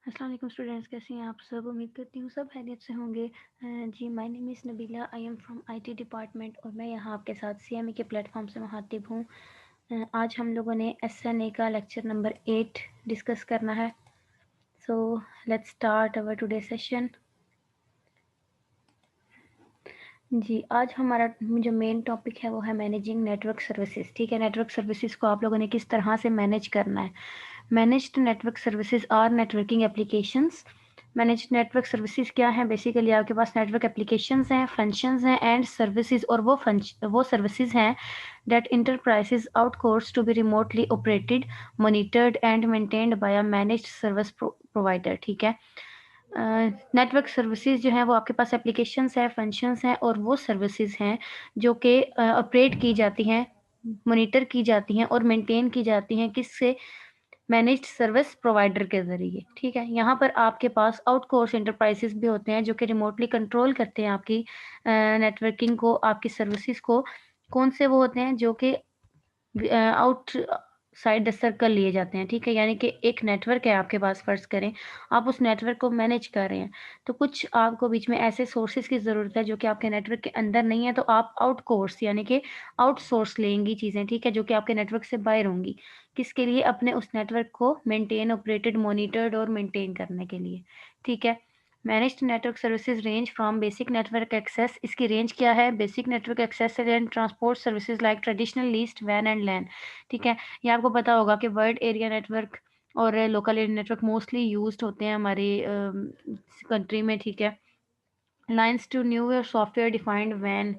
अस्सलाम वालेकुम स्टूडेंट्स, कैसे हैं आप सब। उम्मीद करती हूँ सब खैरियत से होंगे। जी, my name is Nabila, I am from IT department और मैं यहाँ आपके साथ सीएमई के प्लेटफॉर्म से मुखातिब हूँ। आज हम लोगों ने एसएनए का लेक्चर नंबर 8 डिस्कस करना है। So let's start our today session. जी, आज हमारा जो मेन टॉपिक है वो है मैनेजिंग नेटवर्क सर्विसेज। ठीक है, नेटवर्क सर्विसेज को आप लोगों ने किस तरह से मैनेज करना है। Managed network services are networking applications. Managed network services क्या है? बेसिकली आपके पास नेटवर्क एप्लीकेशंस हैं, फंक्शंस हैं एंड सर्विसेज, और वो सर्विसेज हैं that enterprises outsource to be remotely operated, monitored and maintained by a managed service provider. ठीक है, नेटवर्क सर्विसेज जो हैं वो आपके पास एप्लीकेशंस हैं, फंक्शंस हैं और वो सर्विसेज हैं जो कि ऑपरेट की जाती हैं, मॉनिटर की जाती हैं और मेंटेन की जाती हैं किससे? मैनेज्ड सर्विस प्रोवाइडर के ज़रिए। ठीक है, यहाँ पर आपके पास आउटसोर्स एंटरप्राइजेस भी होते हैं जो कि रिमोटली कंट्रोल करते हैं आपकी नेटवर्किंग को, आपकी सर्विसेज को। कौन से वो होते हैं? जो कि आउट साइड द सर्कल लिए जाते हैं। ठीक है, यानी कि एक नेटवर्क है आपके पास, फ़र्ज़ करें आप उस नेटवर्क को मैनेज कर रहे हैं, तो कुछ आपको बीच में ऐसे सोर्सेज़ की ज़रूरत है जो कि आपके नेटवर्क के अंदर नहीं है, तो आप आउटसोर्स यानी कि आउटसोर्स लेंगी चीज़ें। ठीक है, जो कि आपके नेटवर्क से बाहर होंगी। किसके लिए? अपने उस नेटवर्क को मेंटेन, ऑपरेटेड, मॉनिटर्ड और मेंटेन करने के लिए। ठीक है, managed network services range from basic network access. इसकी रेंज क्या है? Basic network access and transport services like traditional least, van and लैन। ठीक है, ये आपको पता होगा कि वर्ल्ड एरिया नेटवर्क और local area network mostly used होते हैं हमारी कंट्री में। ठीक है, lines to new software defined van,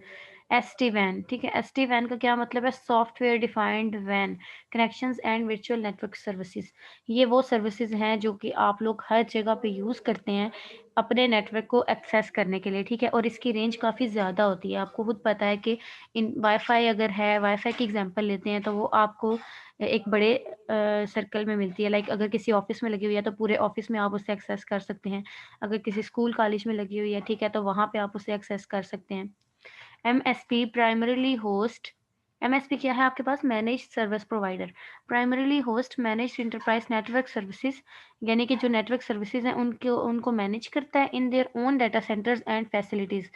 ST van. ठीक है, एसटी वैन का क्या मतलब है? सॉफ्टवेयर डिफाइंड वैन connections and virtual network services. ये वो सर्विसेज हैं जो कि आप लोग हर जगह पे यूज़ करते हैं अपने नेटवर्क को एक्सेस करने के लिए। ठीक है, और इसकी रेंज काफ़ी ज़्यादा होती है। आपको खुद पता है कि इन वाईफाई अगर है, वाईफाई की एग्जांपल लेते हैं तो वो आपको एक बड़े सर्कल में मिलती है। लाइक अगर किसी ऑफिस में लगी हुई है तो पूरे ऑफिस में आप उससे एक्सेस कर सकते हैं। अगर किसी स्कूल कॉलेज में लगी हुई है, ठीक है, तो वहाँ पे आप उसे एक्सेस कर सकते हैं। MSP primarily host. एमएसपी क्या है आपके पास? Managed service provider. Primarily host managed enterprise network services, यानी कि जो नेटवर्क सर्विसेज हैं उनको मैनेज करता है in their own data centres and facilities,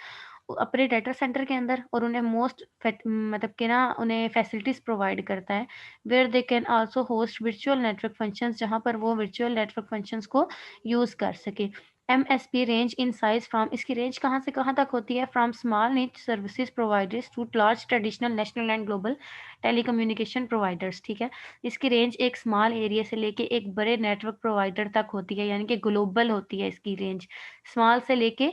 अपने डाटा सेंटर के अंदर, और उन्हें मतलब कि ना उन्हें फैसिलिटीज प्रोवाइड करता है। Where they can also host virtual network functions, जहाँ पर वो वर्चुअल नेटवर्क फंक्शंस को यूज कर सके। MSP range in size from, इसकी रेंज कहाँ से कहाँ तक होती है? From small niche services providers to large traditional national and global telecommunication providers. ठीक है, इसकी रेंज एक स्मॉल एरिया से लेके एक बड़े नेटवर्क प्रोवाइडर तक होती है, यानी कि ग्लोबल होती है इसकी रेंज। स्मॉल से लेके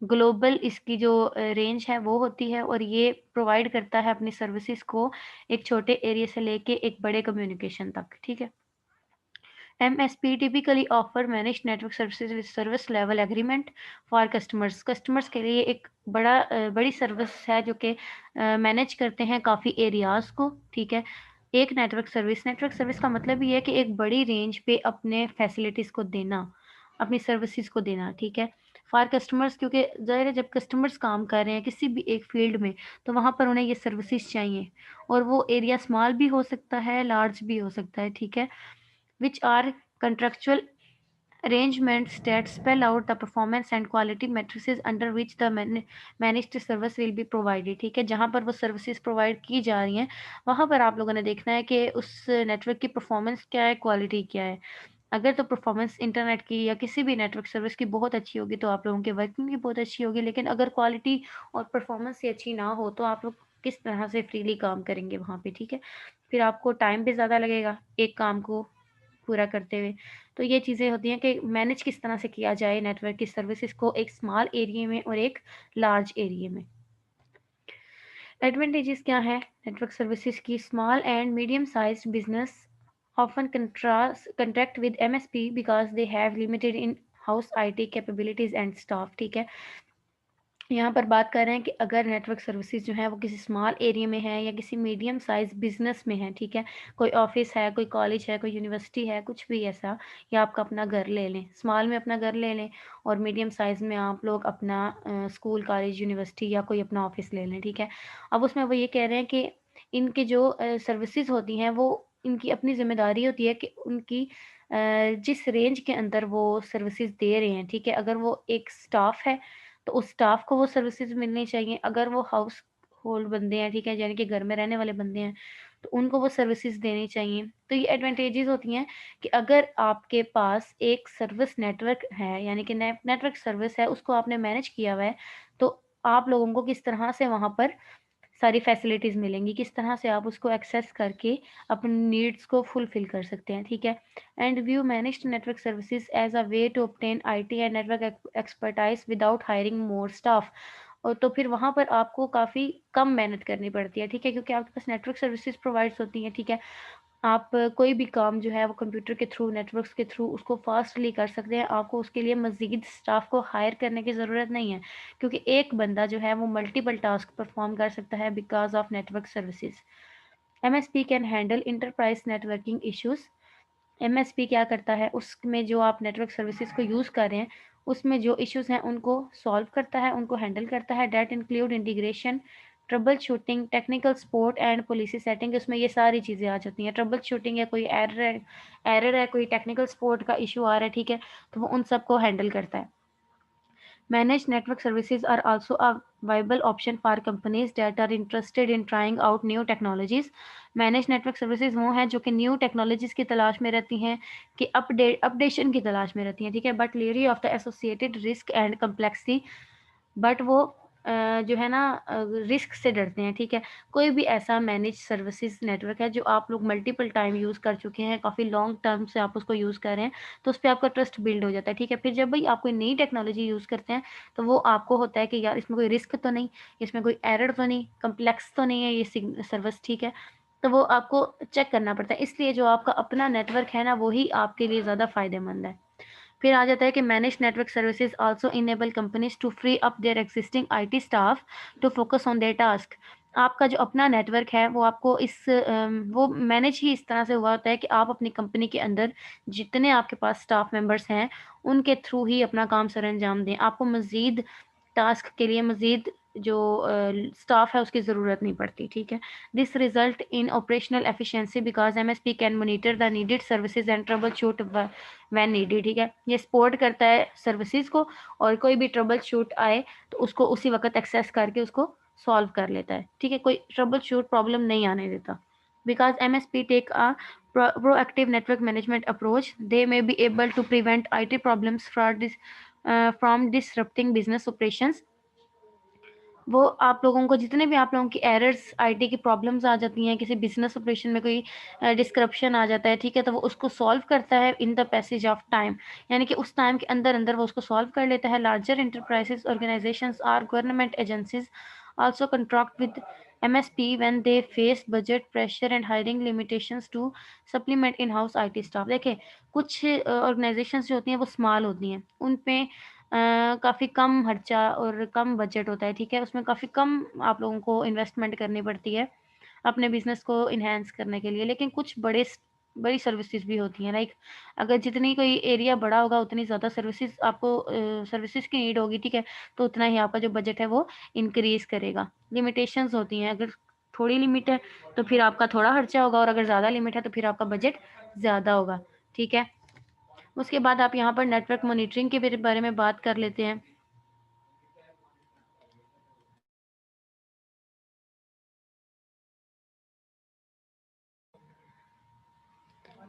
ग्लोबल इसकी जो रेंज है वो होती है, और ये प्रोवाइड करता है अपनी सर्विसेज को एक छोटे एरिया से लेके एक बड़े कम्युनिकेशन तक। ठीक है, MSP typically offer managed network services with service level agreement for customers। Customers के लिए एक बड़ी सर्विस है जो कि मैनेज करते हैं काफ़ी एरियाज़ को। ठीक है, एक नेटवर्क सर्विस का मतलब ये है कि एक बड़ी रेंज पे अपने फैसिलिटीज़ को देना, अपनी सर्विसेज को देना। ठीक है, फॉर कस्टमर्स, क्योंकि ज़ाहिर है जब कस्टमर्स काम कर रहे हैं किसी भी एक फील्ड में तो वहाँ पर उन्हें ये सर्विसेज चाहिए, और वो एरिया स्मॉल भी हो सकता है, लार्ज भी हो सकता है। ठीक है, which are contractual arrangements that spell out the performance and quality matrices under which the managed service will be provided। ठीक है, जहाँ पर वो सर्विसेज प्रोवाइड की जा रही हैं वहाँ पर आप लोगों ने देखना है कि उस नेटवर्क की परफॉर्मेंस क्या है, क्वालिटी क्या है। अगर तो परफॉर्मेंस इंटरनेट की या किसी भी नेटवर्क सर्विस की बहुत अच्छी होगी तो आप लोगों की वर्किंग भी बहुत अच्छी होगी, लेकिन अगर क्वालिटी और परफॉर्मेंस ही अच्छी ना हो तो आप लोग किस तरह से फ्रीली काम करेंगे वहाँ पे। ठीक है, फिर आपको टाइम भी ज़्यादा लगेगा एक काम को पूरा करते हुए। तो ये चीज़ें होती हैं कि मैनेज किस तरह से किया जाए नेटवर्क की सर्विसेज को एक स्मॉल एरिया में और एक लार्ज एरिया में। एडवांटेजेस क्या है नेटवर्क सर्विसेज की? Small and medium sized business often contract with MSP because they have limited in-house IT capabilities and staff। ठीक है, यहाँ पर बात कर रहे हैं कि अगर नेटवर्क सर्विसेज जो है वो किसी स्मॉल एरिया में है या किसी मीडियम साइज बिजनेस में है। ठीक है, कोई ऑफिस है, कोई कॉलेज है, कोई यूनिवर्सिटी है, कुछ भी ऐसा, या आपका अपना घर ले लें, स्मॉल में अपना घर ले लें और मीडियम साइज में आप लोग अपना स्कूल, कॉलेज, यूनिवर्सिटी या कोई अपना ऑफिस ले लें। ठीक है, अब उसमें वो ये कह रहे हैं कि इनके जो सर्विसेज होती हैं वो इनकी अपनी जिम्मेदारी होती है कि उनकी जिस रेंज के अंदर वो सर्विसेज दे रहे हैं, ठीक है। अगर वो एक स्टाफ है तो उस स्टाफ को वो सर्विसेज मिलनी चाहिए। अगर वो हाउस होल्ड बंदे हैं, ठीक है, यानी कि घर में रहने वाले बंदे हैं, तो उनको वो सर्विसेज देनी चाहिए। तो ये एडवांटेजेस होती हैं कि अगर आपके पास एक सर्विस नेटवर्क है, यानी कि नेटवर्क सर्विस है, उसको आपने मैनेज किया हुआ है, तो आप लोगों को किस तरह से वहाँ पर सारी फैसिलिटीज़ मिलेंगी, किस तरह से आप उसको एक्सेस करके अपनी नीड्स को फुलफ़िल कर सकते हैं, ठीक है। And view managed network services as a way to obtain IT and network expertise without hiring more staff. और तो फिर वहाँ पर आपको काफ़ी कम मेहनत करनी पड़ती है, ठीक है, क्योंकि आपके पास नेटवर्क सर्विसेज प्रोवाइड्स होती हैं, ठीक है। आप कोई भी काम जो है वो कंप्यूटर के थ्रू, नेटवर्क्स के थ्रू उसको फास्टली कर सकते हैं। आपको उसके लिए मज़ीद स्टाफ को हायर करने की ज़रूरत नहीं है, क्योंकि एक बंदा जो है वो मल्टीपल टास्क परफॉर्म कर सकता है because of network services. MSP can handle enterprise networking issues. MSP क्या करता है, उसमें जो आप नेटवर्क सर्विसेज को यूज़ कर रहे हैं, उसमें जो इश्यूज़ हैं उनको सॉल्व करता है, उनको हैंडल करता है। That include integration, trouble shooting, technical support and policy setting. उसमें ये सारी चीज़ें आ जाती हैं। ट्रबल शूटिंग है, कोई एरर है, कोई टेक्निकल सपोर्ट का इशू आ रहा है, ठीक है, तो वो उन सबको हैंडल करता है। Managed network services are also a viable option for companies that are interested in trying out new technologies. Managed network services वो हैं जो कि न्यू टेक्नोलॉजीज की तलाश में रहती हैं, कि अपडेशन की तलाश में रहती हैं, ठीक है, but leery of the associated risk and complexity. But वो जो है ना रिस्क से डरते हैं, ठीक है। कोई भी ऐसा मैनेज सर्विसेज नेटवर्क है जो आप लोग मल्टीपल टाइम यूज़ कर चुके हैं, काफ़ी लॉन्ग टर्म से आप उसको यूज़ कर रहे हैं, तो उस पे आपका ट्रस्ट बिल्ड हो जाता है, ठीक है। फिर जब भाई आप कोई नई टेक्नोलॉजी यूज़ करते हैं, तो वो आपको होता है कि यार इसमें कोई रिस्क तो नहीं, इसमें कोई एरर तो नहीं, कम्प्लेक्स तो नहीं है ये सर्विस, ठीक है। तो वो आपको चेक करना पड़ता है, इसलिए जो आपका अपना नेटवर्क है ना, वही आपके लिए ज़्यादा फ़ायदेमंद है। फिर आ जाता है कि manage network services also enable companies to free up their existing IT staff to focus on their task. आपका जो अपना नेटवर्क है वो आपको वो मैनेज ही इस तरह से हुआ होता है कि आप अपनी कंपनी के अंदर जितने आपके पास स्टाफ मेंबर्स हैं उनके थ्रू ही अपना काम सर अंजाम दें। आपको मज़ीद टास्क के लिए मज़ीद जो स्टाफ है उसकी ज़रूरत नहीं पड़ती, ठीक है। This result in operational efficiency because MSP can monitor the needed services and trouble shoot when needed, ठीक है। ये सपोर्ट करता है सर्विसेज को, और कोई भी ट्रबल शूट आए तो उसको उसी वक्त एक्सेस करके उसको सॉल्व कर लेता है, ठीक है। कोई ट्रबल शूट प्रॉब्लम नहीं आने देता। Because MSP take a proactive network management approach, they may be able to prevent IT problems from disrupting business operations. वो आप लोगों को जितने भी आप लोगों की एरर्स, आईटी की प्रॉब्लम्स आ जाती हैं, किसी बिजनेस ऑपरेशन में कोई डिस्क्रप्शन आ जाता है, ठीक है, तो वो उसको सॉल्व करता है in the passage of time, यानी कि उस टाइम के अंदर अंदर वो उसको सॉल्व कर लेता है। लार्जर इंटरप्राइजेस ऑर्गेनाइजेशंस और government agencies also contract with MSP when they face budget pressure and hiring limitations to supplement in-house IT staff। देखें, कुछ ऑर्गेनाइजेशंस जो होती हैं वो स्मॉल होती हैं, उन पे काफ़ी कम खर्चा और कम बजट होता है, ठीक है। उसमें काफ़ी कम आप लोगों को इन्वेस्टमेंट करनी पड़ती है अपने बिजनेस को इन्हेंस करने के लिए। लेकिन कुछ बड़ी सर्विसेज भी होती हैं, लाइक अगर जितनी कोई एरिया बड़ा होगा उतनी ज़्यादा सर्विसेज आपको सर्विसेज की नीड होगी, ठीक है, तो उतना ही आपका जो बजट है वो इंक्रीज करेगा। लिमिटेशंस होती हैं, अगर थोड़ी लिमिट है तो फिर आपका थोड़ा खर्चा होगा, और अगर ज़्यादा लिमिट है तो फिर आपका बजट ज़्यादा होगा, ठीक है। उसके बाद आप यहाँ पर नेटवर्क मॉनिटरिंग के बारे में बात कर लेते हैं।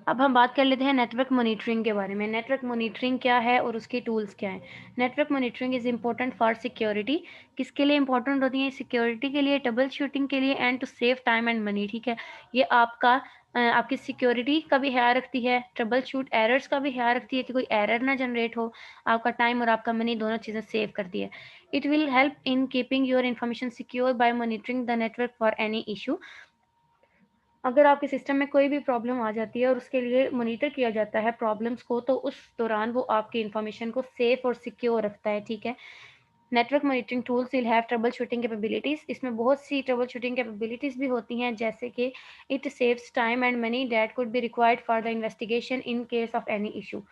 अब हम बात कर लेते हैं नेटवर्क मॉनिटरिंग के बारे में। नेटवर्क मॉनिटरिंग क्या है और उसके टूल्स क्या हैं। Network monitoring is important for security. किसके लिए इंपॉर्टेंट होती है? सिक्योरिटी के लिए, ट्रबल शूटिंग के लिए, and to save time and money, ठीक है। ये आपकी सिक्योरिटी का भी ख्याल रखती है, ट्रबल शूट एरर्स का भी ख्याल रखती है कि कोई एरर ना जनरेट हो, आपका टाइम और आपका मनी दोनों चीज़ें सेव करती है। It will help in keeping your information secure by monitoring the network for any issue. अगर आपके सिस्टम में कोई भी प्रॉब्लम आ जाती है और उसके लिए मॉनिटर किया जाता है प्रॉब्लम्स को, तो उस दौरान वो आपकी इन्फॉर्मेशन को सेफ और सिक्योर रखता है, ठीक है। Network monitoring tools will have trouble shooting capabilities. इसमें बहुत सी ट्रबल शूटिंग कैपेबिलिटीज भी होती हैं, जैसे कि it saves time and money that could be required for the investigation in case of any issue.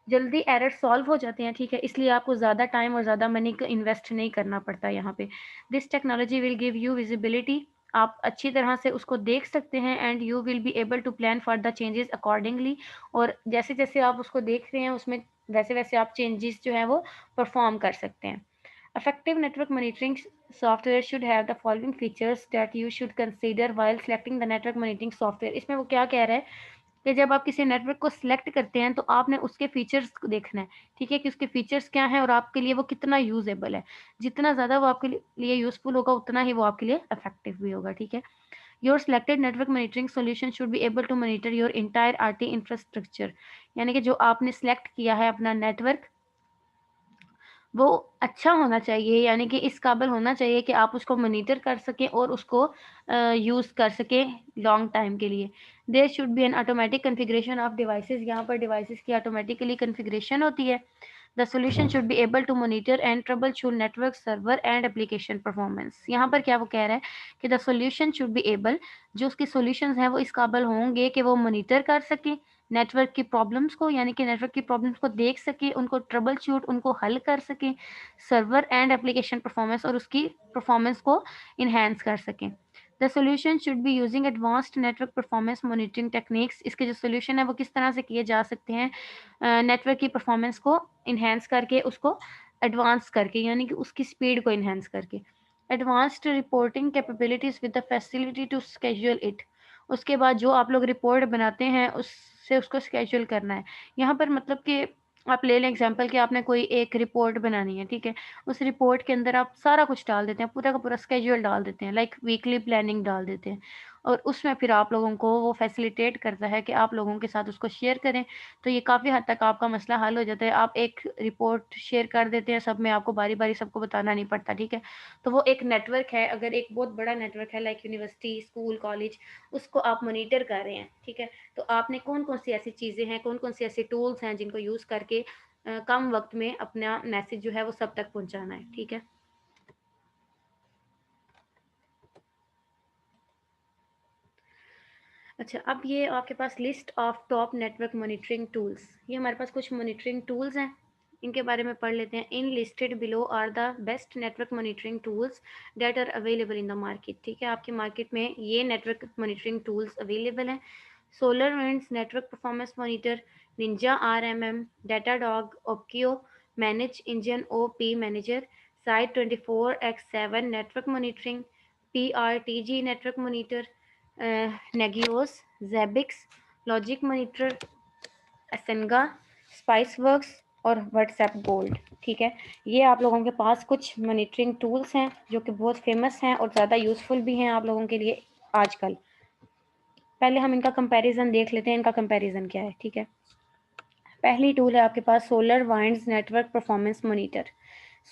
जल्दी एरर सॉल्व हो जाते हैं, ठीक है, इसलिए आपको ज़्यादा टाइम और ज़्यादा मनी को इन्वेस्ट नहीं करना पड़ता यहाँ पे। This technology will give you visibility आप अच्छी तरह से उसको देख सकते हैं and you will be able to plan for the changes accordingly. और जैसे जैसे आप उसको देख रहे हैं उसमें वैसे वैसे आप चेंजेस जो है वो परफॉर्म कर सकते हैं। Effective network monitoring software should have the following features that you should consider while selecting the network monitoring software। इसमें वो क्या कह रहा है कि जब आप किसी नेटवर्क को सिलेक्ट करते हैं तो आपने उसके फीचर्स को देखना है, ठीक है, कि उसके फीचर्स क्या हैं और आपके लिए वो कितना यूजेबल है। जितना ज़्यादा वो आपके लिए यूजफुल होगा उतना ही वो आपके लिए इफेक्टिव भी होगा, ठीक है। Your selected network monitoring solution should be able to monitor your entire IT infrastructure. यानी कि जो आपने सिलेक्ट किया है अपना नेटवर्क वो अच्छा होना चाहिए, यानी कि इस काबिल होना चाहिए कि आप उसको मॉनिटर कर सकें और उसको यूज़ कर सकें लॉन्ग टाइम के लिए। There should be an automatic configuration of devices. यहाँ पर डिवाइसेस की ऑटोमेटिकली कॉन्फ़िगरेशन होती है। The solution should be able to monitor and trouble shoot network server and application performance. यहाँ पर क्या वो कह रहा है कि the solution should be able, जो उसकी सॉल्यूशंस हैं वो इस काबिल होंगे कि वो मॉनिटर कर सकें नेटवर्क की प्रॉब्लम्स को, यानी कि नेटवर्क की प्रॉब्लम्स को देख सके, उनको ट्रबल शूट उनको हल कर सके, सर्वर एंड एप्लीकेशन परफॉर्मेंस और उसकी परफॉर्मेंस को इन्हेंस कर सकें। The solution should be using advanced network performance monitoring techniques. इसके जो सॉल्यूशन है वो किस तरह से किए जा सकते हैं नेटवर्क की परफॉर्मेंस को इन्हेंस करके, उसको एडवांस करके, यानी कि उसकी स्पीड को इन्हेंस करके। Advanced reporting capabilities with the facility to schedule it. उसके बाद जो आप लोग रिपोर्ट बनाते हैं उससे उसको स्केड्यूल करना है। यहाँ पर मतलब कि आप ले लें एग्जांपल कि आपने कोई एक रिपोर्ट बनानी है, ठीक है। उस रिपोर्ट के अंदर आप सारा कुछ डाल देते हैं, पूरा का पूरा स्केड्यूल डाल देते हैं, लाइक वीकली प्लानिंग डाल देते हैं, और उसमें फिर आप लोगों को वो फैसिलिटेट करता है कि आप लोगों के साथ उसको शेयर करें। तो ये काफ़ी हद तक आपका मसला हल हो जाता है। आप एक रिपोर्ट शेयर कर देते हैं सब में, आपको बारी बारी सबको बताना नहीं पड़ता, ठीक है। तो वो एक नेटवर्क है, अगर एक बहुत बड़ा नेटवर्क है लाइक यूनिवर्सिटी, स्कूल, कॉलेज, उसको आप मॉनिटर कर रहे हैं, ठीक है। तो आपने कौन कौन सी ऐसी चीज़ें हैं, कौन कौन सी ऐसी टूल्स हैं जिनको यूज़ करके कम वक्त में अपना मैसेज जो है वो सब तक पहुंचाना है, ठीक है। अच्छा, अब ये आपके पास list of top network monitoring tools, ये हमारे पास कुछ मॉनिटरिंग टूल्स हैं, इनके बारे में पढ़ लेते हैं। In listed below are the best network monitoring tools that are available in the market. ठीक है, आपके मार्केट में ये नेटवर्क मॉनिटरिंग टूल्स अवेलेबल हैं। SolarWinds network performance monitor, Ninja RMM, Datadog, ओक्यो, ManageEngine OP manager, Site 24x7 network monitoring, PRTG network monitor, Nagios, Zabbix, LogicMonitor, Icinga, Spiceworks और WhatsUp gold. ठीक है, ये आप लोगों के पास कुछ मॉनिटरिंग टूल्स हैं जो कि बहुत फेमस हैं और ज़्यादा यूज़फुल भी हैं आप लोगों के लिए आजकल। पहले हम इनका कंपैरिजन देख लेते हैं, इनका कंपैरिजन क्या है, ठीक है। पहली टूल है आपके पास SolarWinds network performance monitor.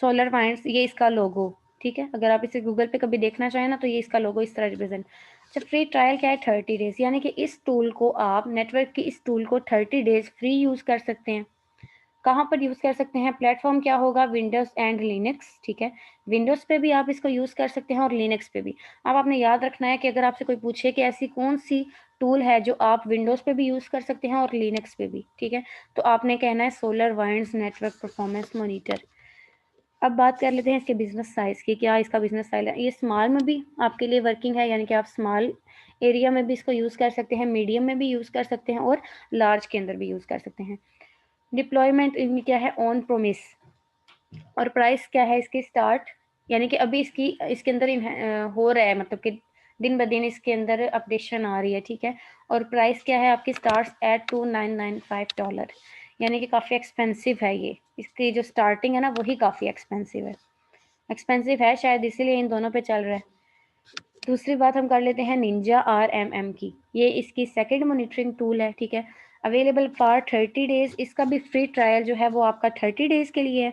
SolarWinds, ये इसका लोगो, ठीक है। अगर आप इसे गूगल पे कभी देखना चाहें ना तो ये इसका लोगो इस तरह रिप्रेजेंट। अच्छा, फ्री ट्रायल क्या है? 30 डेज, यानी कि इस टूल को आप नेटवर्क की इस टूल को 30 डेज फ्री यूज़ कर सकते हैं। कहाँ पर यूज़ कर सकते हैं? प्लेटफॉर्म क्या होगा? विंडोज़ एंड लिनक्स, ठीक है। विंडोज़ पे भी आप इसको यूज़ कर सकते हैं और लिनक्स पे भी। अब आपने याद रखना है कि अगर आपसे कोई पूछे कि ऐसी कौन सी टूल है जो आप विंडोज़ पे भी यूज़ कर सकते हैं और लिनक्स पे भी, ठीक है, तो आपने कहना है solar winds network performance monitor. अब बात कर लेते हैं इसके बिजनेस साइज़ की। क्या इसका बिजनेस साइज है? ये स्मॉल में भी आपके लिए वर्किंग है, यानी कि आप स्मॉल एरिया में भी इसको यूज़ कर सकते हैं, मीडियम में भी यूज़ कर सकते हैं और लार्ज के अंदर भी यूज़ कर सकते हैं। डिप्लॉयमेंट इनमें क्या है? On promise. और प्राइस क्या है इसकी? स्टार्ट, यानी कि अभी इसके अंदर हो रहा है, मतलब कि दिन ब दिन इसके अंदर अपडेशन आ रही है, ठीक है। और प्राइस क्या है आपकी? स्टार्ट एट $2995, यानी कि काफ़ी एक्सपेंसिव है ये। इसकी जो स्टार्टिंग है ना वही काफ़ी एक्सपेंसिव है शायद इसीलिए इन दोनों पे चल रहा है। दूसरी बात हम कर लेते हैं निंजा RMM की। ये इसकी सेकंड मॉनिटरिंग टूल है, ठीक है। Available for 30 days. इसका भी फ्री ट्रायल जो है वो आपका 30 डेज के लिए है।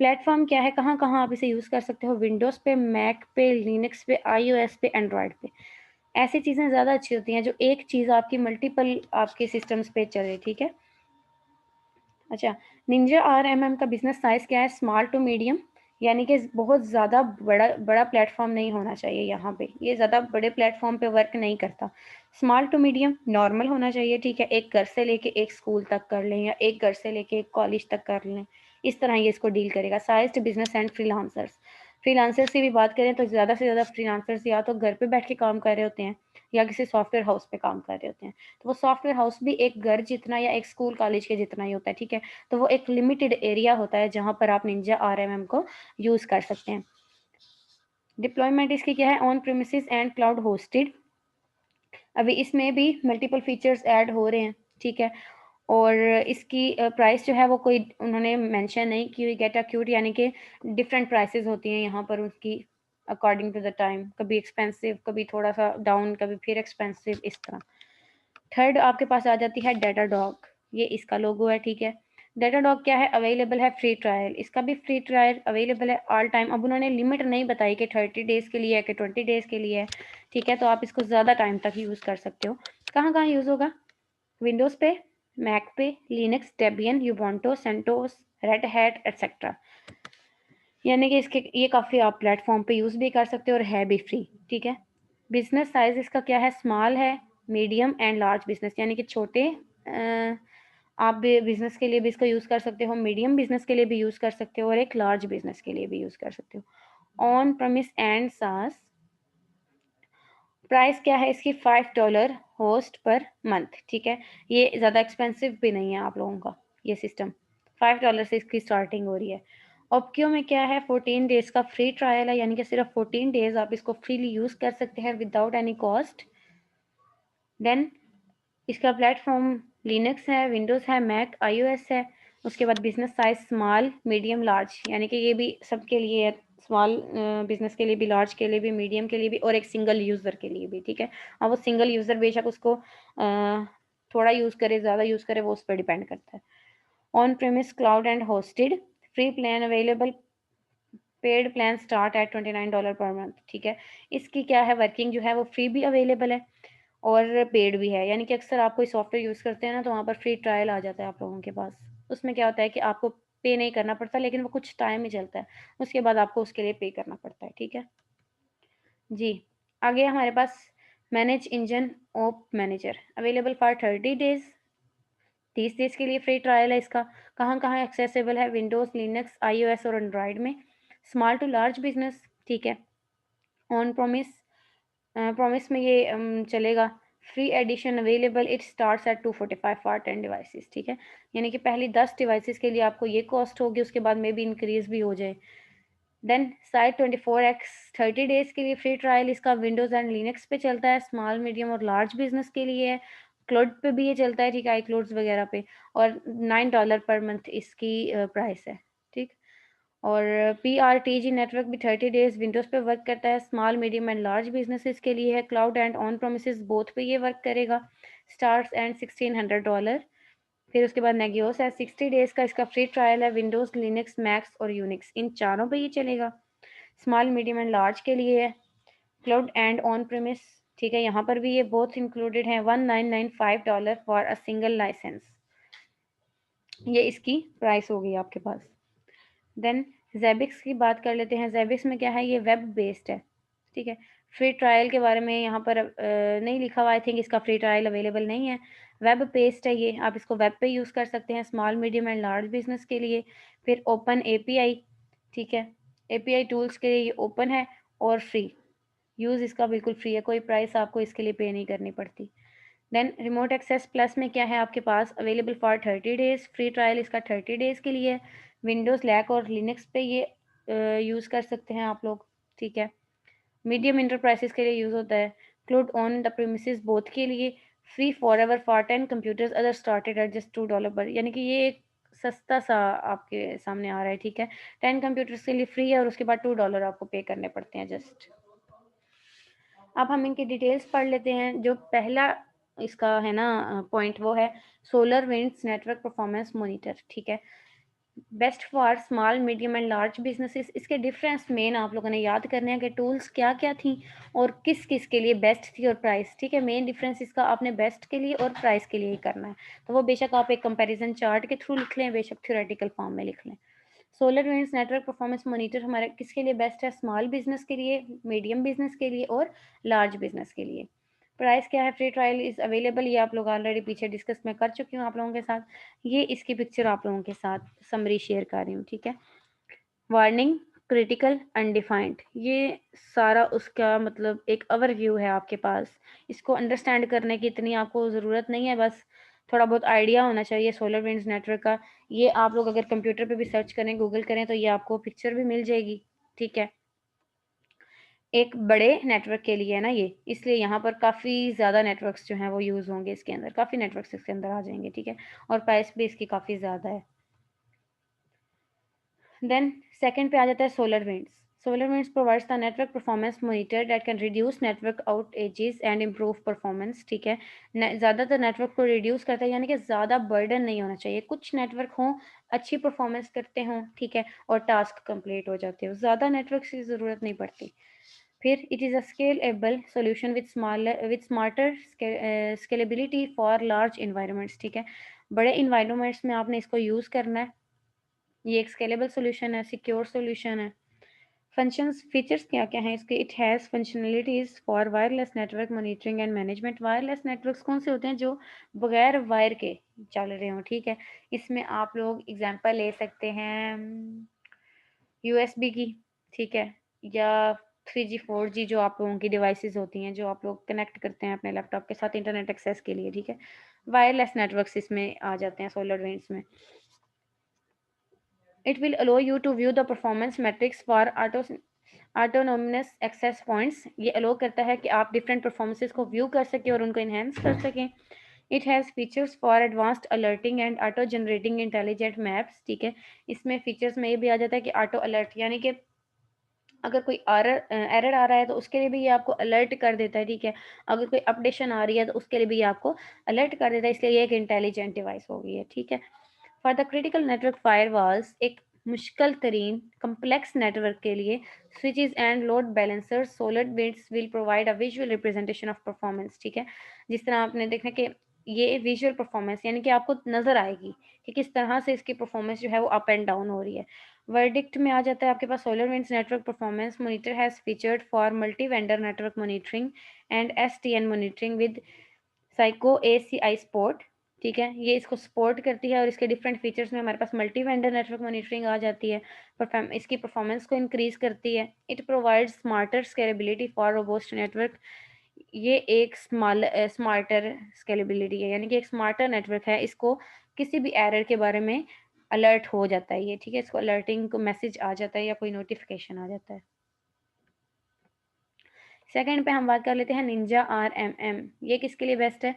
प्लेटफॉर्म क्या है? कहाँ कहाँ आप इसे यूज़ कर सकते हो? विंडोज़ पे, मैक पे, लिनक्स पे, iOS पे, एंड्रॉयड पे। ऐसी चीज़ें ज़्यादा अच्छी होती हैं जो एक चीज़ आपकी मल्टीपल आपके सिस्टम्स पे चले, ठीक है। अच्छा, निंजा RMM का बिजनेस साइज क्या है? स्मॉल टू मीडियम, यानी कि बहुत ज़्यादा बड़ा बड़ा प्लेटफॉर्म नहीं होना चाहिए यहाँ पे, ये ज़्यादा बड़े प्लेटफॉर्म पे वर्क नहीं करता। स्मॉल टू मीडियम नॉर्मल होना चाहिए, ठीक है। एक घर से लेके एक स्कूल तक कर लें या एक घर से लेके एक कॉलेज तक कर लें, इस तरह ये इसको डील करेगा। Size business and freelancers. Freelancers की भी बात करें तो ज़्यादा से ज़्यादा फ्रीलांसर्स या तो घर पे बैठ के काम कर रहे होते हैं या किसी सॉफ्टवेयर हाउस पे काम कर रहे होते हैं। तो वो सॉफ्टवेयर हाउस भी एक घर जितना या एक स्कूल कॉलेज के जितना ही होता है, ठीक है? तो वो एक लिमिटेड एरिया होता है जहाँ पर आप निंजा आरएमएम को यूज़ कर सकते हैं। डिप्लॉयमेंट इसकी क्या है? On premises and cloud hosted. अभी इसमें भी मल्टीपल फीचर्स ऐड हो रहे हैं, ठीक है? और इसकी प्राइस जो है वो कोई उन्होंने मेंशन नहीं की हुई। गेट एक्यूट यानी कि डिफरेंट प्राइसेस होती हैं यहाँ पर उसकी अकॉर्डिंग टू द टाइम, कभी एक्सपेंसिव, कभी थोड़ा सा डाउन, कभी फिर एक्सपेंसिव, इस तरह। थर्ड आपके पास आ जाती है डेटाडॉग, ये इसका लोगो है, ठीक है? डेटाडॉग क्या है? अवेलेबल है फ्री ट्रायल, इसका भी फ्री ट्रायल अवेलेबल है ऑल टाइम। अब उन्होंने लिमिट नहीं बताई कि 30 डेज के लिए है कि 20 डेज के लिए है, ठीक है? तो आप इसको ज़्यादा टाइम तक यूज़ कर सकते हो। कहाँ कहाँ यूज़ होगा? विंडोज़ पे, मैक पे, Linux, Debian, Ubuntu, CentOS, Red Hat etcetera. यानी कि इसके ये काफ़ी आप प्लेटफॉर्म पे यूज़ भी कर सकते हो और है भी फ्री, ठीक है? बिजनेस साइज इसका क्या है? स्मॉल है, मीडियम एंड लार्ज बिजनेस, यानी कि छोटे आप भी बिजनेस के लिए भी इसको यूज़ कर सकते हो, मीडियम बिजनेस के लिए भी यूज़ कर सकते हो और एक लार्ज बिजनेस के लिए भी यूज़ कर सकते हो। ऑन प्रमिस एंड सास प्राइस क्या है इसकी? $5 होस्ट पर मंथ, ठीक है? ये ज़्यादा एक्सपेंसिव भी नहीं है आप लोगों का ये सिस्टम। $5 से इसकी स्टार्टिंग हो रही है। ओप्कियो में क्या है? 14 डेज का फ्री ट्रायल है, यानी कि सिर्फ 14 डेज आप इसको फ्रीली यूज़ कर सकते हैं विदाउट एनी कॉस्ट। देन इसका प्लेटफॉर्म लिनक्स है, विंडोज़ है, मैक, आईओएस है। उसके बाद business size small, medium, large, यानी कि ये भी सबके लिए है। स्मॉल बिजनेस के लिए भी, लार्ज के लिए भी, मीडियम के लिए भी और एक सिंगल यूज़र के लिए भी, ठीक है? अब वो सिंगल यूज़र बेशक उसको थोड़ा यूज़ करे, ज़्यादा यूज़ करे, वो उस पर डिपेंड करता है। On premise cloud and hosted, free plan available, paid plan start at $29 per month, ठीक है? इसकी क्या है वर्किंग जो है वो फ्री भी अवेलेबल है और पेड भी है, यानी कि अक्सर आप कोई सॉफ्टवेयर यूज़ करते हैं ना तो वहाँ पर फ्री ट्रायल आ जाता है आप लोगों के पास। उसमें क्या होता है कि आपको पे नहीं करना पड़ता, लेकिन वो कुछ टाइम ही चलता है, उसके बाद आपको उसके लिए पे करना पड़ता है, ठीक है? जी, आगे हमारे पास ManageEngine OP manager available for 30 days, 30 days के लिए फ्री ट्रायल है इसका। कहाँ कहाँ एक्सेसिबल है? विंडोज़, लिनक्स, आईओएस और एंड्रॉयड में। स्मॉल टू लार्ज बिजनेस, ठीक है? ऑन प्रोमिस प्रॉमिस में ये चलेगा। Free edition available, it starts at 245 for 10 devices, ठीक है? यानी कि पहली 10 डिवाइसेस के लिए आपको ये कॉस्ट होगी, उसके बाद में भी इंक्रीज भी हो जाए। देन साइट 24x 30 डेज के लिए फ्री ट्रायल इसका विंडोज़ एंड लिनक्स पे चलता है, स्मॉल, मीडियम और लार्ज बिजनेस के लिए है। क्लाउड पे भी ये चलता है, ठीक है? आई क्लाउड्स वगैरह पे। और $9 पर मंथ इसकी प्राइस है, ठीक? और पीआरटीजी नेटवर्क भी 30 डेज विंडोज़ पे वर्क करता है, small, medium and large businesses के लिए है। Cloud and on promises both पे ये वर्क करेगा। Stars and $1600। फिर उसके बाद नेगियोस है, 60 डेज का इसका फ्री ट्रायल है, विंडोज़, लिनक्स, मैक्स और यूनिक्स इन चारों पे ये चलेगा। स्मॉल, मीडियम एंड लार्ज के लिए है। क्लाउड एंड ऑन प्रीमिस, ठीक है? यहाँ पर भी ये बोथ इंक्लूडेड हैं। $1995 फॉर अ सिंगल लाइसेंस, ये इसकी प्राइस होगी आपके पास। देन ज़ेबिक्स की बात कर लेते हैं। ज़ेबिक्स में क्या है? ये वेब बेस्ड है, ठीक है? फ्री ट्रायल के बारे में यहाँ पर नहीं लिखा हुआ, आई थिंक इसका फ्री ट्रायल अवेलेबल नहीं है। वेब बेस्ड है ये, आप इसको वेब पे यूज़ कर सकते हैं, small, medium and large business के लिए। फिर ओपन एपीआई, ठीक है? एपीआई टूल्स के लिए ये ओपन है और फ्री यूज़ इसका बिल्कुल फ्री है, कोई प्राइस आपको इसके लिए पे नहीं करनी पड़ती। देन रिमोट एक्सेस प्लस में क्या है आपके पास? Available for 30 days, free trial इसका 30 डेज के लिए। विंडोज़, लैक और लिनक्स पे ये यूज़ कर सकते हैं आप लोग, ठीक है? मीडियम इंटरप्राइजेस के लिए यूज़ होता है। Clued on the premises both के लिए। Free for ever for 10 computers other started at just $2 पर, यानी कि ये एक सस्ता सा आपके सामने आ रहा है, ठीक है? 10 कंप्यूटर्स के लिए फ्री है और उसके बाद $2 आपको पे करने पड़ते हैं जस्ट। अब हम इनकी डिटेल्स पढ़ लेते हैं। जो पहला इसका है ना पॉइंट, वो है solar winds network performance monitor, ठीक है? Best for small, medium and large businesses. इसके डिफरेंस मेन आप लोगों ने याद करने हैं कि टूल्स क्या क्या थी और किस किस के लिए बेस्ट थी और प्राइस, ठीक है? मेन डिफरेंस इसका आपने बेस्ट के लिए और प्राइस के लिए ही करना है। तो वो बेशक आप एक कंपैरिजन चार्ट के थ्रू लिख लें, बेशक थ्योरेटिकल फॉर्म में लिख लें। Solar winds network performance monitor हमारे किसके लिए बेस्ट है? स्मॉल बिजनेस के लिए, मीडियम बिजनेस के लिए और लार्ज बिजनेस के लिए। प्राइस क्या है? फ्री ट्रायल इज अवेलेबल, ये आप लोग ऑलरेडी पीछे डिस्कस मैं कर चुकी हूँ आप लोगों के साथ। ये इसकी पिक्चर आप लोगों के साथ समरी शेयर कर रही हूँ, ठीक है? वार्निंग, क्रिटिकल अनडिफाइंड, ये सारा उसका मतलब एक ओवरव्यू है आपके पास। इसको अंडरस्टैंड करने की इतनी आपको ज़रूरत नहीं है, बस थोड़ा बहुत आइडिया होना चाहिए सोलर विंड्स नेटवर्क का। ये आप लोग अगर कंप्यूटर पे भी सर्च करें, गूगल करें, तो ये आपको पिक्चर भी मिल जाएगी, ठीक है। एक बड़े नेटवर्क के लिए है ना ये, इसलिए यहाँ पर काफ़ी ज़्यादा नेटवर्क्स जो हैं वो यूज़ होंगे इसके अंदर, काफ़ी नेटवर्क्स इसके अंदर आ जाएंगे, ठीक है। और प्राइस भी इसकी काफ़ी ज़्यादा है। देन सेकंड पे आ जाता है solar winds. Solar winds provides the network performance monitor that can reduce network outages and improve performance, ठीक है। ज़्यादातर नेटवर्क को रिड्यूस करता है, यानी कि ज़्यादा बर्डन नहीं होना चाहिए। कुछ नेटवर्क हों, अच्छी परफॉर्मेंस करते हों, ठीक है, और टास्क कंप्लीट हो जाते हो, ज़्यादा नेटवर्क की ज़रूरत नहीं पड़ती। फिर it is a scalable solution with smarter scalability for large environments, ठीक है। बड़े इन्वायरमेंट्स में आपने इसको यूज़ करना है। ये एक स्केलेबल सॉल्यूशन है, सिक्योर सॉल्यूशन है। फंक्शंस फीचर्स क्या-क्या हैं इसके? It has functionalities for wireless network monitoring and management. Wireless networks कौन से होते हैं? जो बगैर वायर के चल रहे हों, ठीक है। इसमें आप लोग एग्जांपल ले सकते हैं यूएसबी की, ठीक है, या 3G 4G जो आप लोगों की डिवाइसेस होती हैं, जो आप लोग कनेक्ट करते हैं अपने लैपटॉप के साथ इंटरनेट एक्सेस के लिए, ठीक है। वायरलेस नेटवर्क्स इसमें आ जाते हैं सोलर विंड्स में। It will allow you to view the performance metrics for autonomous access points। ये अलो करता है कि आप डिफरेंट परफॉर्मेंसेस को व्यू कर सकें और उनको इन्हेंस कर सकें। It has features for advanced alerting and auto generating intelligent maps, ठीक है। इसमें फीचर्स में ये भी आ जाता है कि ऑटो अलर्ट, यानी कि अगर कोई एरर आ रहा है तो उसके लिए भी ये आपको अलर्ट कर देता है, ठीक है। अगर कोई अपडेशन आ रही है तो उसके लिए भी ये आपको अलर्ट कर देता है, इसलिए ये एक इंटेलिजेंट डिवाइस हो गई है, ठीक है। For the critical network firewalls, एक मुश्किल तरीन कम्प्लेक्स नेटवर्क के लिए switches and load balancers, solar bits will provide a visual representation of performance, ठीक है। जिस तरह आपने देखना कि ये विजुअल परफॉर्मेंस, यानी कि आपको नजर आएगी कि किस तरह से इसकी परफॉर्मेंस जो है वो अप एंड डाउन हो रही है। वर्डिक्ट में आ जाता है आपके पास SolarWinds network performance monitor has featured for multi vendor network monitoring and SDN monitoring with Cisco ACI support, ठीक है। ये इसको सपोर्ट करती है और इसके डिफरेंट फीचर्स में हमारे पास मल्टी वेंडर नेटवर्क मॉनिटरिंग आ जाती है। इसकी परफॉर्मेंस को इंक्रीज करती है। It provides smarter scalability for robust network. ये एक स्मार्टर स्केलेबिलिटी है, यानी कि एक स्मार्टर नेटवर्क है। इसको किसी भी एरर के बारे में अलर्ट हो जाता है ये, ठीक है। इसको अलर्टिंग को मैसेज आ जाता है या कोई नोटिफिकेशन आ जाता है। सेकंड पे हम बात कर लेते हैं निंजा आरएमएम। ये किसके लिए बेस्ट है?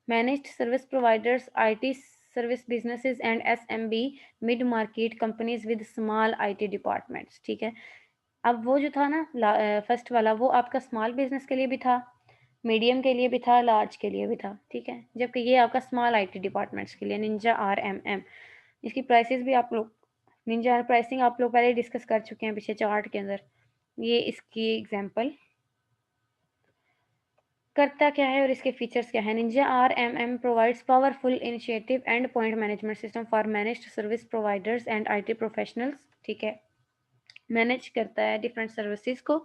Managed service providers, IT service businesses and SMB mid market companies with small IT departments, ठीक है। अब वो जो था ना फर्स्ट वाला, वो आपका स्मॉल बिजनेस के लिए भी था, मीडियम के लिए भी था, लार्ज के लिए भी था, ठीक है। जबकि ये आपका स्मॉल आईटी डिपार्टमेंट्स के लिए निंजा आरएमएम। इसकी प्राइसेस भी आप लोग, निंजा प्राइसिंग आप लोग पहले डिस्कस कर चुके हैं पीछे चार्ट के अंदर। ये इसकी एग्जांपल करता क्या है और इसके फीचर्स क्या है? Ninja RMM provides powerful initiative and point management system for managed service providers and IT professionals, ठीक है। मैनेज करता है डिफरेंट सर्विसेज को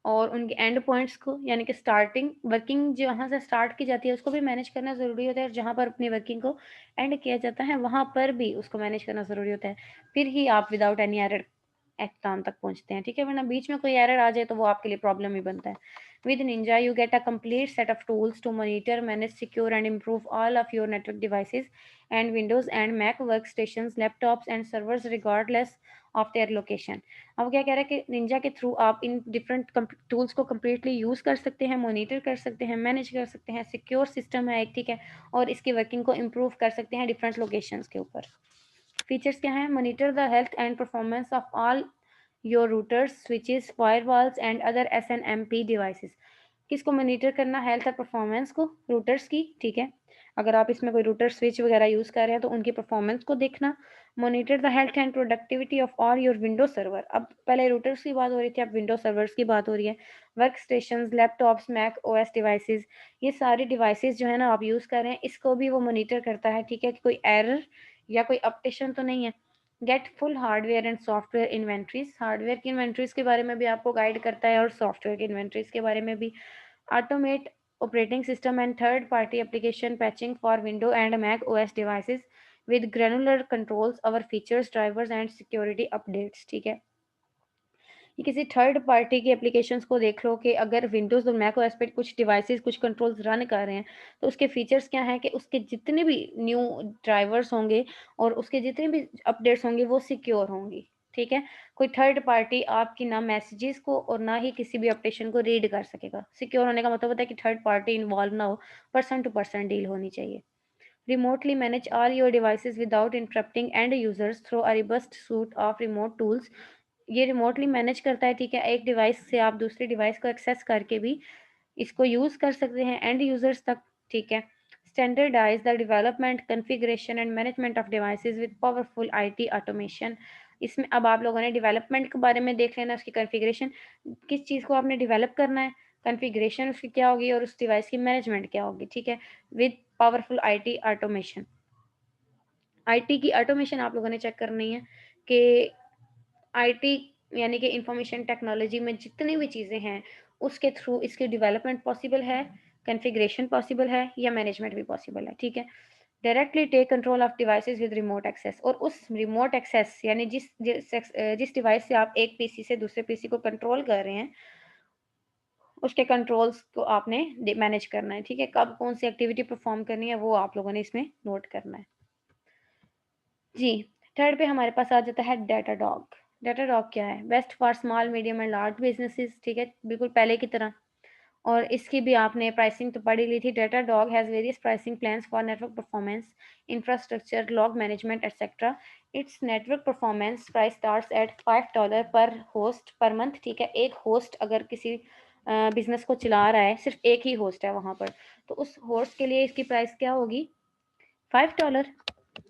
और उनके एंड पॉइंट्स को, यानी कि स्टार्टिंग वर्किंग जहाँ से स्टार्ट की जाती है उसको भी मैनेज करना ज़रूरी होता है, और जहाँ पर अपनी वर्किंग को एंड किया जाता है वहाँ पर भी उसको मैनेज करना ज़रूरी होता है। फिर ही आप विदाउट एनी एरर एग्जाम तक पहुंचते हैं, ठीक है। वरना बीच में कोई एरर आ जाए तो वो आपके लिए प्रॉब्लम ही बनता है। With Ninja you get a complete set of tools to monitor, manage, secure and improve all of your network devices and Windows and Mac workstation, laptops and servers regardless of their location. अब क्या कह रहा है कि Ninja के through आप in different tools को completely use कर सकते हैं, मॉनिटर कर सकते हैं, मैनेज कर सकते हैं, सिक्योर सिस्टम है एक, ठीक है, और इसकी वर्किंग को इम्प्रूव कर सकते हैं डिफरेंट लोकेशंस के ऊपर। फीचर्स क्या हैं? Monitor the health and performance of all your routers, switches, firewalls and other SNMP devices. किसको मॉनिटर करना? हेल्थ और परफॉर्मेंस को, रूटर्स की, ठीक है। अगर आप इसमें कोई रूटर स्विच वगैरह यूज़ कर रहे हैं तो उनकी परफॉर्मेंस को देखना। Monitor the health and productivity of all your window server. अब पहले रूटर्स की बात हो रही थी, अब विंडो सर्वर्स की बात हो रही है। Workstation, laptops, Mac OS devices, ये सारी डिवाइसेस जो है ना आप यूज़ कर रहे हैं, इसको भी वो मॉनिटर करता है, ठीक है, कि कोई एरर या कोई अपडेशन तो नहीं है। Get full hardware and software inventories, hardware की इन्वेंट्रीज के बारे में भी आपको गाइड करता है और सॉफ्टवेयर की इन्वेंट्रीज के बारे में भी। Automate operating system and third party application patching for window and Mac OS devices with granular controls over features, drivers and security updates, ठीक है। ये किसी थर्ड पार्टी की एप्लीकेशंस को देख लो कि अगर विंडोज़ और मैक ओएस पे कुछ डिवाइसेज़, कुछ कंट्रोल्स रन कर रहे हैं, तो उसके फीचर्स क्या हैं कि उसके जितने भी न्यू ड्राइवर्स होंगे और उसके जितने भी अपडेट्स होंगी, वो सिक्योर होंगी, ठीक है? कोई थर्ड पार्टी आपकी ना मैसेजेस को और ना ही किसी भी अपडेशन को रीड कर सकेगा। सिक्योर होने का मतलब होता है कि थर्ड पार्टी इन्वॉल्व ना हो, पर्सन टू पर्सन डील होनी चाहिए। Remotely manage all your devices without interrupting end users through a robust suite of remote tools. ये रिमोटली मैनेज करता है, ठीक है? एक डिवाइस से आप दूसरी डिवाइस को एक्सेस करके भी इसको यूज़ कर सकते हैं एंड यूज़र्स तक, ठीक है? Standardise the development, configuration and management of devices with powerful IT automation. इसमें अब आप लोगों ने डेवलपमेंट के बारे में देख लेना, उसकी कॉन्फ़िगरेशन, किस चीज़ को आपने डेवलप करना है, कॉन्फ़िगरेशन उसकी क्या होगी और उस डिवाइस की मैनेजमेंट क्या होगी, ठीक है? With powerful IT automation. IT की ऑटोमेशन आप लोगों ने चेक करनी है कि आईटी यानी कि इंफॉर्मेशन टेक्नोलॉजी में जितनी भी चीज़ें हैं, उसके थ्रू इसकी डेवलपमेंट पॉसिबल है, कॉन्फ़िगरेशन पॉसिबल है या मैनेजमेंट भी पॉसिबल है, ठीक है? Directly take control of devices with remote access, और उस रिमोट एक्सेस यानी जिस डिवाइस से आप एक पीसी से दूसरे पीसी को कंट्रोल कर रहे हैं, उसके कंट्रोल्स को आपने मैनेज करना है, ठीक है? कब कौन सी एक्टिविटी परफॉर्म करनी है, वो आप लोगों ने इसमें नोट करना है। जी, थर्ड पे हमारे पास आ जाता है डेटाडॉग। डेटाडॉग क्या है? Best for small, medium and large businesses, ठीक है? बिल्कुल पहले की तरह। और इसकी भी आपने प्राइसिंग तो पढ़ ही ली थी। Datadog has various pricing plans for network performance, infrastructure, log management etcetera. Its network performance price starts at $5 per host per month, ठीक है? एक होस्ट अगर किसी बिज़नेस को चला रहा है, सिर्फ़ एक ही होस्ट है वहाँ पर, तो उस होस्ट के लिए इसकी प्राइस क्या होगी? $5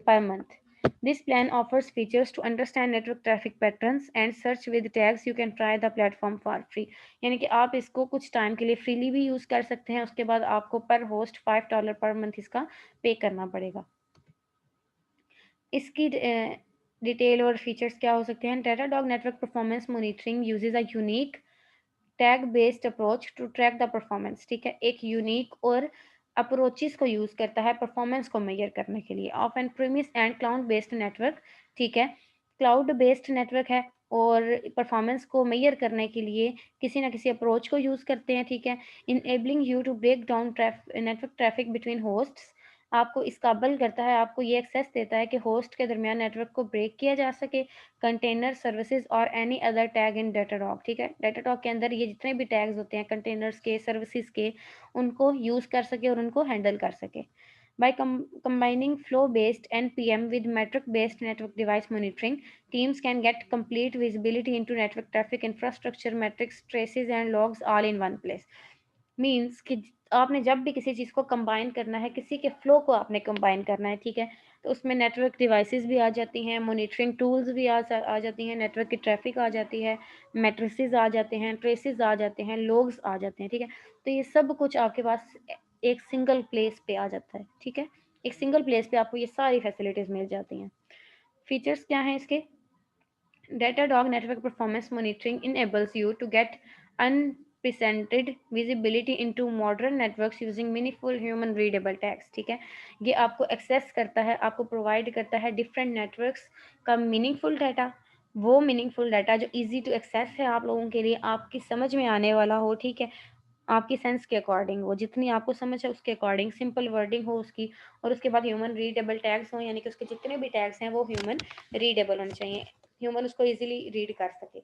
per month. This plan offers features to understand network traffic patterns and search with tags. You can try the platform for free. यानी कि आप इसको कुछ टाइम के लिए फ्रीली भी यूज़ कर सकते हैं, उसके बाद आपको पर होस्ट $5 पर मंथ इसका पे करना पड़ेगा। इसकी डिटेल और फीचर्स क्या हो सकते हैं? Datadog network performance monitoring uses a unique tag based approach to track the performance, ठीक है? एक यूनिक और अप्रोचेस को यूज करता है परफॉर्मेंस को मेजर करने के लिए of an premise and cloud based network, ठीक है? क्लाउड बेस्ड नेटवर्क है और परफॉर्मेंस को मेजर करने के लिए किसी ना किसी अप्रोच को यूज करते हैं, ठीक है? Enabling you to break down network traffic between hosts, आपको इस काबल करता है, आपको ये एक्सेस देता है कि होस्ट के दरमियान नेटवर्क को ब्रेक किया जा सके, कंटेनर सर्विसेज और एनी अदर टैग इन डेटाडॉग, ठीक है? डेटाडॉग के अंदर ये जितने भी टैग्स होते हैं कंटेनर्स के, सर्विसेज के, उनको यूज़ कर सके और उनको हैंडल कर सके। By combining flow-based NPM with metric-based network device monitoring, teams can get complete visibility into network traffic, infrastructure metrics, traces, and logs all in one place. Means कि आपने जब भी किसी चीज़ को कंबाइन करना है, किसी के फ्लो को आपने कंबाइन करना है, ठीक है? तो उसमें नेटवर्क डिवाइसेज़ भी आ जाती हैं, मॉनिटरिंग टूल्स भी आ जाती हैं, नेटवर्क की ट्रैफ़िक आ जाती है, मैट्रिसेस आ जाते हैं, ट्रेसेस आ जाते हैं, लोग्स आ जाते हैं, ठीक है? तो ये सब कुछ आपके पास एक सिंगल प्लेस पे आ जाता है, ठीक है? एक सिंगल प्लेस पे आपको ये सारी फैसिलिटीज़ मिल जाती हैं। फीचर्स क्या हैं इसके? Datadog network performance monitoring enables you to get unprecedented visibility into modern networks using meaningful human readable tags, ठीक है? ये आपको एक्सेस करता है, आपको प्रोवाइड करता है डिफरेंट नेटवर्क्स का मीनिंगफुल डाटा, वो मीनिंगफुल डाटा जो इजी टू एक्सेस है आप लोगों के लिए, आपकी समझ में आने वाला हो, ठीक है? आपकी सेंस के अकॉर्डिंग हो, जितनी आपको समझ है उसके अकॉर्डिंग, सिंपल वर्डिंग हो उसकी, और उसके बाद ह्यूमन रीडेबल टैग्स हों, यानी कि उसके जितने भी टैग्स हैं वो ह्यूमन रीडेबल होने चाहिए, ह्यूमन उसको इजीली रीड कर सके।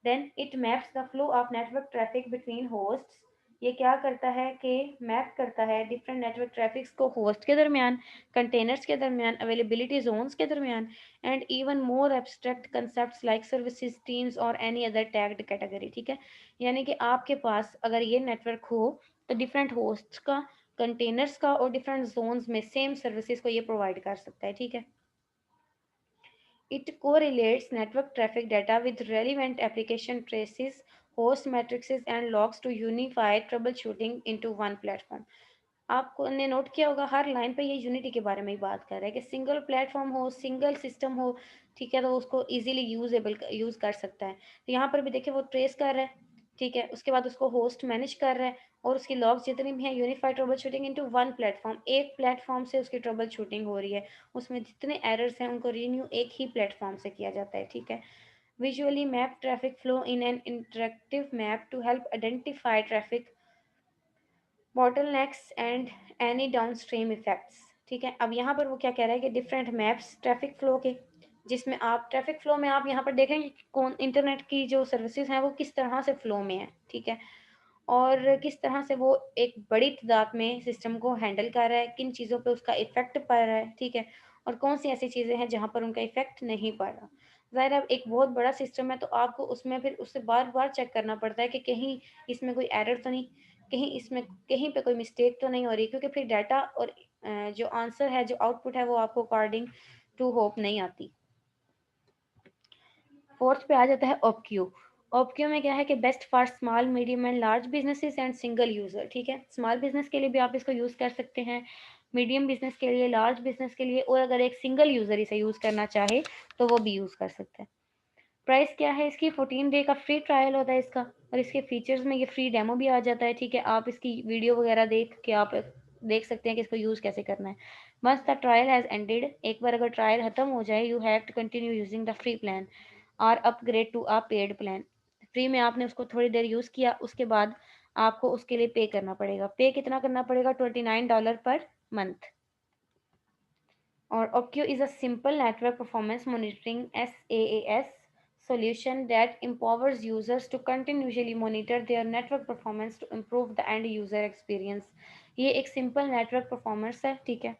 Then it maps the flow of network traffic between hosts, ये क्या करता है कि मैप करता है डिफरेंट नेटवर्क ट्रैफिक्स को होस्ट के दरमियान, कंटेनर्स के दरमियान, अवेलेबिलिटी जोन्स के दरमियान, and even more abstract concepts like services, teams और एनी अदर टैग्ड कैटेगरी, ठीक है? यानी कि आपके पास अगर ये नेटवर्क हो तो डिफरेंट होस्ट्स का, कंटेनर्स का और डिफरेंट जोन्स में सेम सर्विसेज को ये प्रोवाइड कर सकता है, ठीक है? It correlates network traffic data with relevant application traces, host matrices, and logs to unify troubleshooting into one platform. आपको ने नोट किया होगा हर लाइन पे ये यूनिटी के बारे में ही बात कर रहा है कि सिंगल प्लेटफॉर्म हो, सिंगल सिस्टम हो, ठीक है? तो उसको इजीली यूज कर सकता है। तो यहाँ पर भी देखिए वो ट्रेस कर रहा है, ठीक है? उसके बाद उसको होस्ट मैनेज कर रहा है और उसकी लॉग्स जितनी भी हैं, unified trouble shooting into one platform, एक प्लेटफॉर्म से उसकी ट्रबल शूटिंग हो रही है, उसमें जितने एरर्स हैं उनको रिन्यू एक ही प्लेटफॉर्म से किया जाता है, ठीक है? visually map traffic flow in an interactive map to help identify traffic bottlenecks and any downstream effects. ठीक है, अब यहाँ पर वो क्या कह रहा है कि डिफरेंट मैप्स ट्रैफिक फ्लो के, जिसमें आप ट्रैफिक फ्लो में आप यहाँ पर देखेंगे कि कौन इंटरनेट की जो सर्विसेज हैं वो किस तरह से फ्लो में है। ठीक है, और किस तरह से वो एक बड़ी तादाद में सिस्टम को हैंडल कर रहा है, किन चीज़ों पे उसका इफेक्ट पड़ रहा है। ठीक है, और कौन सी ऐसी चीज़ें हैं जहाँ पर उनका इफेक्ट नहीं पड़ रहा। ज़ाहिर है, अब एक बहुत बड़ा सिस्टम है तो आपको उसमें फिर उससे बार बार चेक करना पड़ता है कि कहीं इसमें कोई एरर तो नहीं, कहीं इसमें कहीं पे कोई मिस्टेक तो नहीं हो रही, क्योंकि फिर डाटा और जो आंसर है, जो आउटपुट है, वो आपको अकॉर्डिंग टू होप नहीं आती। फोर्थ पे आ जाता है ओपक्यू। ओपक्यू में क्या है कि best for small medium and large businesses and single user. ठीक है, स्मॉल बिजनेस के लिए भी आप इसको यूज कर सकते हैं, मीडियम बिजनेस के लिए, लार्ज बिजनेस के लिए, और अगर एक सिंगल यूजर इसे यूज करना चाहे तो वो भी यूज कर सकते हैं। प्राइस क्या है इसकी? 14 डे का फ्री ट्रायल होता है इसका, और इसके फीचर्स में ये फ्री डेमो भी आ जाता है। ठीक है, आप इसकी वीडियो वगैरह देख के आप देख सकते हैं कि इसको यूज़ कैसे करना है। Once the trial has ended, एक बार अगर ट्रायल खत्म हो जाए, you have to continue using the free plan और upgrade to a paid plan. Free में आपने उसको थोड़ी देर यूज़ किया, उसके बाद आपको उसके लिए पे करना पड़ेगा। पे कितना करना पड़ेगा? $29 पर मंथ। और OPQ is a simple network performance monitoring SaaS solution that empowers users to continuously monitor their network performance to improve the end user experience। ये एक सिंपल नेटवर्क परफॉर्मेंस है। ठीक है,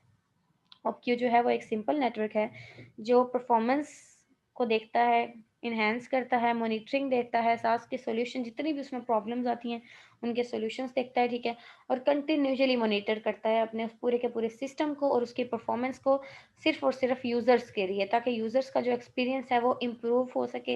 OPQ जो है वो एक सिंपल नेटवर्क है जो परफॉर्मेंस को देखता है, इन्हेंस करता है, मॉनिटरिंग देता है, साथ के सॉल्यूशन जितनी भी उसमें प्रॉब्लम्स आती हैं उनके सॉल्यूशंस देखता है। ठीक है, और कंटिन्यूसली मॉनिटर करता है अपने उस पूरे के पूरे सिस्टम को और उसकी परफॉर्मेंस को, सिर्फ और सिर्फ यूज़र्स के लिए, ताकि यूज़र्स का जो एक्सपीरियंस है वो इम्प्रूव हो सके।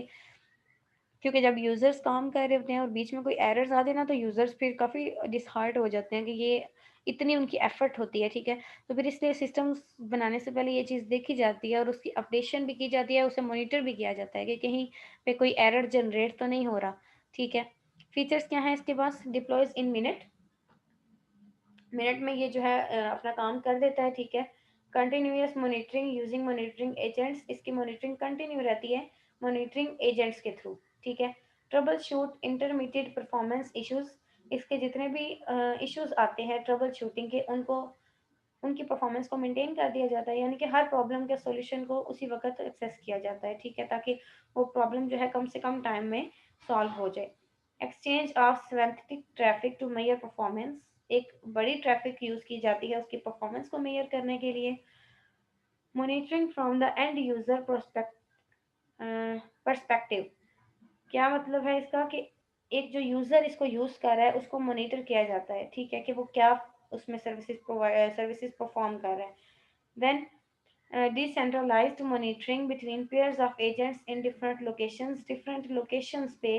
क्योंकि जब यूज़र्स काम कर रहे होते हैं और बीच में कोई एरर्स आ देना तो यूज़र्स फिर काफ़ी डिसहार्ट हो जाते हैं कि ये इतनी उनकी एफर्ट होती है। ठीक है, तो फिर इसलिए सिस्टम्स बनाने से पहले ये चीज़ देखी जाती है और उसकी अपडेशन भी की जाती है, उसे मॉनिटर भी किया जाता है कि कहीं पे कोई एरर जनरेट तो नहीं हो रहा। ठीक है, फीचर्स क्या है इसके पास? डिप्लॉयज इन मिनट, मिनट में ये जो है अपना काम कर देता है। ठीक है, continuous monitoring using monitoring agents, इसकी मॉनिटरिंग कंटिन्यू रहती है मॉनिटरिंग एजेंट्स के थ्रू। ठीक है, trouble shoot intermediate performance issues, इसके जितने भी इश्यूज आते हैं ट्रबल शूटिंग के, उनको उनकी परफॉर्मेंस को मेंटेन कर दिया जाता है, यानी कि हर प्रॉब्लम के सॉल्यूशन को उसी वक्त एक्सेस किया जाता है। ठीक है, ताकि वो प्रॉब्लम जो है कम से कम टाइम में सॉल्व हो जाए। Exchange of synthetic traffic to measure performance, एक बड़ी ट्रैफिक यूज की जाती है उसकी परफॉर्मेंस को मेजर करने के लिए। Monitoring from the end user perspective, क्या मतलब है इसका कि एक जो यूजर इसको यूज कर रहा है उसको मॉनिटर किया जाता है। ठीक है, कि वो क्या उसमें सर्विसेज परफॉर्म कर रहा है। Then decentralized monitoring between pairs of agents in different locations पे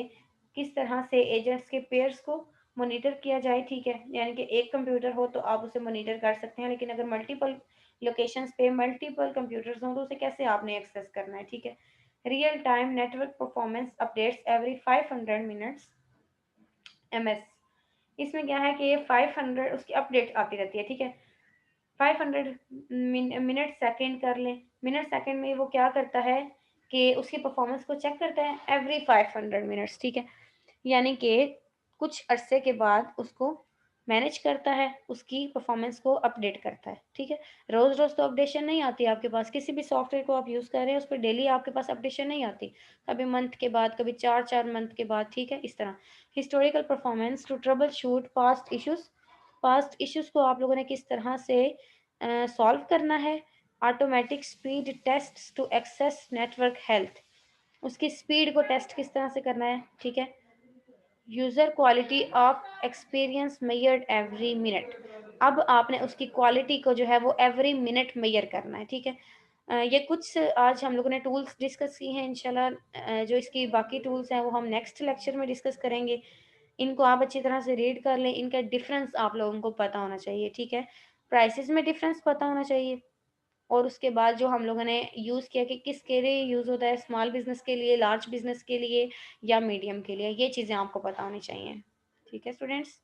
किस तरह से एजेंट्स के पेयर्स को मॉनिटर किया जाए। ठीक है, यानी कि एक कंप्यूटर हो तो आप उसे मॉनिटर कर सकते हैं, लेकिन अगर मल्टीपल लोकेशंस पे मल्टीपल कंप्यूटर्स हों तो उसे कैसे आपने एक्सेस करना है। ठीक है, real time network performance updates every 500 minutes ms, इसमें क्या है कि ये 500 उसकी अपडेट आती रहती है। ठीक है, 500 मिनट सेकंड कर लें, मिनट सेकंड में वो क्या करता है कि उसकी परफॉर्मेंस को चेक करता है एवरी 500 मिनट्स। ठीक है, यानी कि कुछ अरसे के बाद उसको मैनेज करता है, उसकी परफॉर्मेंस को अपडेट करता है। ठीक है, रोज रोज तो अपडेशन नहीं आती आपके पास, किसी भी सॉफ्टवेयर को आप यूज कर रहे हैं उस पर डेली आपके पास अपडेशन नहीं आती, कभी मंथ के बाद, कभी 4 4 मंथ के बाद। ठीक है, इस तरह historical performance to troubleshoot past issues, past issues को आप लोगों ने किस तरह से सॉल्व करना है। Automatic speed test to access network health, उसकी स्पीड को टेस्ट किस तरह से करना है। ठीक है, user quality of experience measured every minute, अब आपने उसकी क्वालिटी को जो है वो एवरी मिनट मेजर करना है। ठीक है, ये कुछ आज हम लोगों ने टूल्स डिस्कस की हैं। इंशाल्लाह जो इसकी बाकी टूल्स हैं वो हम नेक्स्ट लेक्चर में डिस्कस करेंगे। इनको आप अच्छी तरह से रीड कर लें, इनका डिफरेंस आप लोगों को पता होना चाहिए। ठीक है, प्राइसेस में डिफरेंस पता होना चाहिए, और उसके बाद जो हम लोगों ने यूज़ किया कि किसके लिए यूज़ होता है, स्मॉल बिजनेस के लिए, लार्ज बिजनेस के लिए या मीडियम के लिए, ये चीज़ें आपको पता होनी चाहिए। ठीक है स्टूडेंट्स।